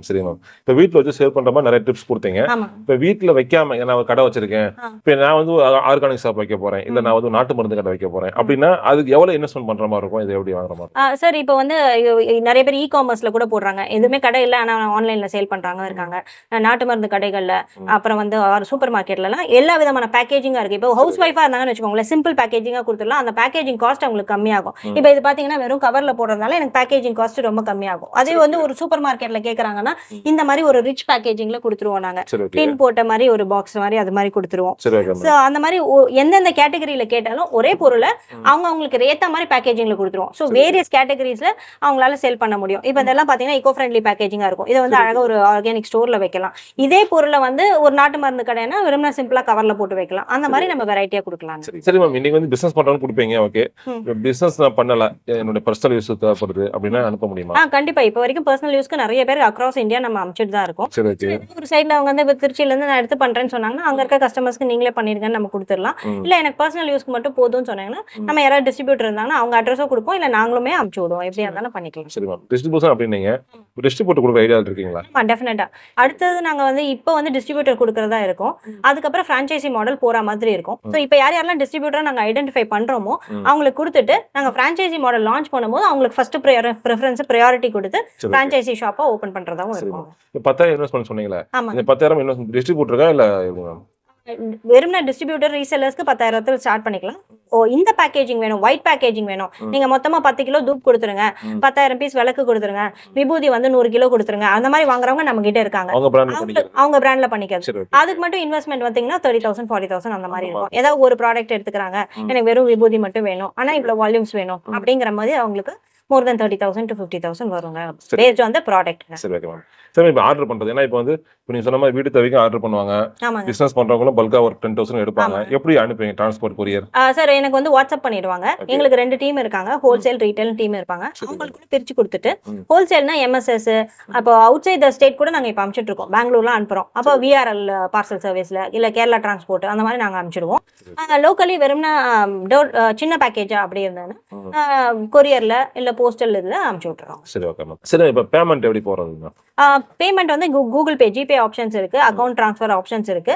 சரி மேம், இப்ப வீட்டுல வச்சு சேல் பண்ற மாதிரி நிறைய டிப்ஸ் கொடுத்தீங்க. இப்ப வீட்டுல வைக்காம நான் கடை வச்சிருக்கேன், இப்ப நான் வந்து ஆர்கானிக் ஷாப் வைக்க போறேன், இல்ல நான் வந்து நாட்டு மருந்து கடை வைக்க போறேன் அப்படின்னா அதுக்கு எவ்வளவு இன்வெஸ்ட்மெண்ட் பண்ற மாதிரி இருக்கும், இது எப்படி வாங்குற மாதிரி? சார் இப்போ வந்து நிறைய பேர் காமர்ஸ்ல கூட போடுறாங்க. எதுவுமே கடை இல்லை ஆனா ஆன்லைன்ல சேல் பண்றாங்க இருக்காங்க. நாட்டு மருந்து கடைகள்ல, அப்புறம் வந்து சூப்பர் மார்க்கெட்ல எல்லாம் எல்லா விதமான பேக்கேஜிங்கா இருக்கு. இப்போ ஹவுஸ் ஒய்ஃபா இருந்தாங்கன்னு வச்சுக்கோங்களேன், சிம்பிள் பேக்கேஜிங்கா கொடுத்துடலாம். அந்த பேக்கேஜிங் காஸ்ட் உங்களுக்கு கம்மியாகும். இப்போ இது பாத்தீங்கன்னா வெறும் கவர்ல போடுறதுனால எனக்கு பேக்கேஜிங் காஸ்ட் ரொம்ப கம்மியாகும். அதே வந்து ஒரு சூப்பர் மார்க்கெட்ல கேக்குறாங்கன்னா இந்த மாதிரி ஒரு ரிச் பேக்கேஜிங்ல கொடுத்துருவோம். நாங்க டின் போட்ட மாதிரி ஒரு பாக்ஸ் மாதிரி அது மாதிரி கொடுத்துருவோம். சோ அந்த மாதிரி எந்தெந்த கேட்டகரியில கேட்டாலும் ஒரே பொருளை அவங்களுக்கு ஏத்த மாதிரி பேக்கேஜிங்ல கொடுத்துருவோம். சோ வேரியஸ் கேட்டகரிஸ்ல அவங்களால சேல் பண்ண முடியும். இப்போ இதெல்லாம் பாத்தீங்கன்னா ஈகோ ஃப்ரெண்ட்லி பேக்கேஜிங்கா இருக்கும். இதை வந்து அழகா ஒரு ஆர்கானிக் ஸ்டோர்ல வைக்கலாம். இதே பொருளை வந்து ஒரு நாட்டு மருந்து கடைனா வெறும் சிம்பிளா கவர்ல போட்டு வைக்கலாம். அந்த மாதிரி நம்ம வெரைட்டியா கொடுக்கலாம். சரி மேம், இன்னைக்கு வந்து பிசினஸ் பண்றவங்க கொடுப்பீங்க. ஓகே, பிசினஸ் நான் பண்ணல, என்னோட பர்சனல் யூஸ் தேவைப்படுது அப்படின்னா அனுப்ப முடியுமா? கண்டிப்பா. இப்போ வரைக்கும் பர்சனல் யூஸ்க்கு நிறைய பேர் அக்ராஸ் இந்தியா நம்ம அனுப்பிச்சிட்டு தான் இருக்கோம். ஒரு சைட்ல அவங்க வந்து திருச்சியில இருந்து நான் எடுத்து பண்றேன்னு சொன்னாங்கன்னா அங்க இருக்க கஸ்டமர்ஸ்க்கு நீங்களே பண்ணிருங்கன்னு நம்ம கொடுத்துடலாம். இல்ல எனக்கு பர்சனல் யூஸ்க்கு மட்டும் போதும்னு சொன்னாங்கன்னா நம்ம யாராவது டிஸ்ட்ரிபியூட்டர் இருந்தாங்கன்னா அவங்க அட்ரஸும் கொடுப்போம், இல்ல நாங்களுமே அனுப்பிச்சு விடுவோம். எப்படியா இருந்தாலும் பண்ணிக்கலாம். சரி மேம், டிஸ்ட்ரிபியூஷன் அப்படின்னீங்க, டிஸ்ட்ரிபியூட்டர் கொடுக்குற ஐடியா இருக்கீங்களா? டெஃபினட்டா. அடுத்தது நாங்க வந்து இப்போ வந்து டிஸ்ட்ரிபியூட்டர் கொடுக்கறதா இருக்கும். அதுக்கப்புறம் பிரான்ச்சைசி மாடல் போற மாதிரி இருக்கும். ஸோ இப்போ யாரெல்லாம் டிஸ்ட்ரிபியூட்டர் நாங்கள் ஐடென்டிஃபை பண்ணுறோமோ அவங்களுக்கு கொடுத்துட்டு நாங்கள் ஃப்ரான்ச்சைசி மாடல் லான்ச் பண்ணும்போது அவங்களுக்கு ஃபர்ஸ்ட் ப்ரிஃபரன்ஸ் ப்ரையாரிட்டி கொடுத்து ஃப்ரான்ச்சைசி ஷாப்பாக ஓப்பன் பண்ணுறதாவும் இருக்கும். 10,000 இன்வெஸ்ட்மெண்ட் சொன்னீங்களா? ஆமாம். இந்த 10,000 இன்வெஸ்ட்மெண்ட் டிஸ்ட்ரிபியூட்டருக்கா இல்லை வெறும்னா டிஸ்ட்ரிபியூட்டர் ரீசெல்லர்ஸ்க்கு 10,000 ஸ்டார்ட் பண்ணிக்கலாம். இந்த பேக்கேஜிங் வேணும், ஒயிட் பேக்கேஜிங் வேணும், நீங்க மொத்தமா 10 கிலோ தூப் கொடுத்துருங்க, 10,000 பீஸ் விளக்கு கொடுத்துருங்க, விபூதி வந்து 100 கிலோ கொடுத்துருங்க, அந்த மாதிரி வாங்குறவங்க நம்ம கிட்ட இருக்காங்க. அவங்க பிராண்ட்ல பண்ணிக்கிறது. அதுக்கு மட்டும் இன்வெஸ்ட்மெண்ட் வந்தீங்கன்னா 30,000 40,000 அந்த மாதிரி இருக்கும். ஏதாவது ஒரு ப்ராடக்ட் எடுத்துக்கிறாங்க, எனக்கு வெறும் விபூதி மட்டும் வேணும், ஆனா இவ்வளவு வால்யூம்ஸ் வேணும் அப்படிங்கிற மாதிரி அவங்களுக்கு more than 30,000 to 50,000 வருங்க based on the product. சரி ஓகே மேம். சரி இப்போ ஆர்டர் பண்றது ஏன்னா இப்போ வந்து இப்போ நீங்க சொன்ன மாதிரி வீடு தேவைக்கு ஆர்டர் பண்ணுவாங்க, பிசினஸ் பண்றவங்களும் பல்கா ஒரு 10,000 எடுப்பாங்க. எப்படி அனுப்புவீங்க டிரான்ஸ்போர்ட் கொரியர்? சார் எனக்கு வந்து வாட்ஸ்அப் பண்ணிடுவாங்க. எங்களுக்கு 2 டீம் இருக்காங்க, ஹோல்சேல் ரீட்டைல் டீம் இருப்பாங்க. அவங்களுக்குள்ள பிரிச்சு கொடுத்துட்டு ஹோல்சேல்னா எம்எஸ்எஸ், அப்போ அவுட் சைட் த ஸ்டேட் கூட நாங்க இப்போ அனுப்பிச்சிட்டு இருக்கோம். பெங்களூர்லாம் அனுப்புறோம். அப்போ விஆர்எல் பார்சல் சர்வீஸ்ல இல்ல கேரளா டிரான்ஸ்போர்ட் அந்த மாதிரி நாங்க அனுப்பிச்சிடுவோம். லோக்கலி வெறும்னா சின்ன பேக்கேஜா அப்படி இருந்தாங்கன்னா கொரியர்ல இல்ல போஸ்டல் இதுல அனுப்பிச்சு விட்டுறோம். சரி ஓகே மேம். சரி இப்போ பேமெண்ட் எப்படி போறதுங்க? பேமெண்ட் வந்து கூகுள் பே, ஜிபே ஆப்ஷன்ஸ் இருக்கு, அக்கௌண்ட் ட்ரான்ஸ்ஃபர் ஆப்ஷன்ஸ் இருக்கு.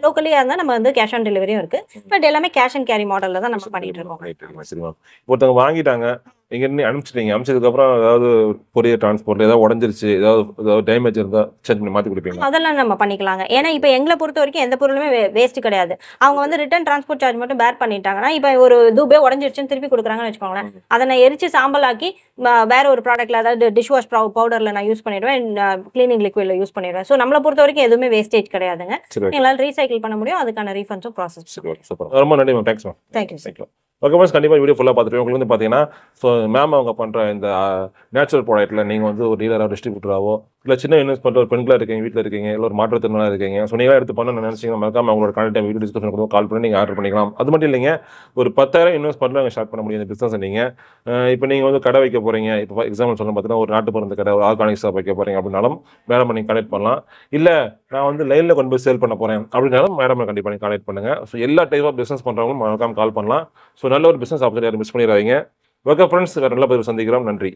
லோக்கலியா இருந்தா நம்ம வந்து கேஷ் ஆன் டெலிவரியும் இருக்கு. பட் எல்லாமே கேஷ் அண்ட் கேரி மாடல்ல தான் நம்ம பண்ணிட்டு இருக்கோம். சரி மேம். ஒருத்தவங்க வாங்கிட்டாங்க, இங்க இருந்து அனுப்பிச்சிட்டீங்க, அனுப்பிச்சதுக்கு அப்புறம் ஏதாவது கொரியர் டிரான்ஸ்போர்ட்ல ஏதாவது உடஞ்சிருச்சு, ஏதாவது டேமேஜ் இருந்தா செக் பண்ணி மாத்தி கொடுப்பீங்க? அதெல்லாம் நம்ம பண்ணிக்கலாங்க. ஏன்னா இப்போ எங்களை பொறுத்த வரைக்கும் எந்த பொருளுமே வேஸ்ட் கிடையாது. அவங்க வந்து ரிட்டர்ன் டிரான்ஸ்போர்ட் சார்ஜ் மட்டும் பேர் பண்ணிட்டாங்கன்னா, இப்போ ஒரு தூபே உடஞ்சிருச்சுன்னு திருப்பி கொடுக்குறாங்கன்னு வச்சுக்கோங்களேன், அதை நான் எரிச்சு சாம்பலாக்கி வேற ஒரு ப்ராடக்ட்ல, அதாவது டிஷ் வாஷ் பவுடர்ல நான் யூஸ் பண்ணிடுவேன், கிளீனிங் லிக்விட்ல யூஸ் பண்ணிடுவேன். ஸோ நம்மளை பொறுத்த வரைக்கும் எதுவுமே வேஸ்டேஜ் கிடையாதுங்க. எங்களால் ரீசைக்கிள் பண்ண முடியும், அதுக்கான ரீஃபண்ட்ஸும் ப்ராசஸ். ரொம்ப நன்றி ma'am. Thanks ma'am. Thank you. Okay ma'am. கண்டிப்பாக வீடியோ ஃபுல்லாக பார்த்துட்டு உங்களுக்கு வந்து பார்த்தீங்கன்னா ஸோ மேம் அவங்க பண்ணுற இந்த நேச்சுரல் ப்ராடக்ட்டில் நீங்கள் வந்து ஒரு டீலராக டிஸ்ட்ரிபியூட்டராகவோ இல்லை சின்ன இன்வெஸ்ட் பண்ணுற ஒரு பெண்களாக இருக்கீங்க, வீட்டில் இருக்கீங்க, இல்லை ஒரு மாற்றுத்திறனாக இருக்கீங்க, ஸோ நீங்களா எடுத்து பண்ணணும்னு நினச்சிங்கன்னா மறக்காம அவங்களோட கான்டாக்ட் வீடியோ டிஸ்கிரிப்ஷன் கொடுத்து கால் பண்ணி நீங்கள் ஆர்டர் பண்ணிக்கலாம். அது மட்டும் இல்லைங்க, ஒரு 10,000 இன்வெஸ்ட் பண்ணி நாங்கள் ஸ்டார்ட் பண்ண முடியும் இந்த பிஸ்னஸ். நீங்கள் இப்போ நீங்கள் வந்து கடை வைக்க போகிறீங்க, இப்போ எக்ஸாம்பிள் சொல்ல பார்த்தீங்கன்னா ஒரு நாட்டு மருந்து கடை, ஒரு ஆர்கானிக் ஷாப் வைக்க போகிறீங்க அப்படின்னாலும் மேடம் நீங்கள் கனெக்ட் பண்ணலாம். இல்லை நான் வந்து லைனில் கொண்டு போய் சேல் பண்ண போகிறேன் அப்படின்னாலும் மேடம் கண்டிப்பாக நீங்கள் கனெக்ட் பண்ணுங்கள். ஸோ எல்லா டைப் ஆஃப் பிஸ்னஸ் பண்ணுறவங்களும் மறக்காம கால் பண்ணலாம். ஸோ நல்ல ஒரு பிஸ்னஸ் ஆப்பர்ச்சுனிட்டி மிஸ் பண்ணிடாதீங்க. ஓகே ஃப்ரெண்ட்ஸ், வேறு நல்ல பதிவு சந்திக்கிறோம். நன்றி.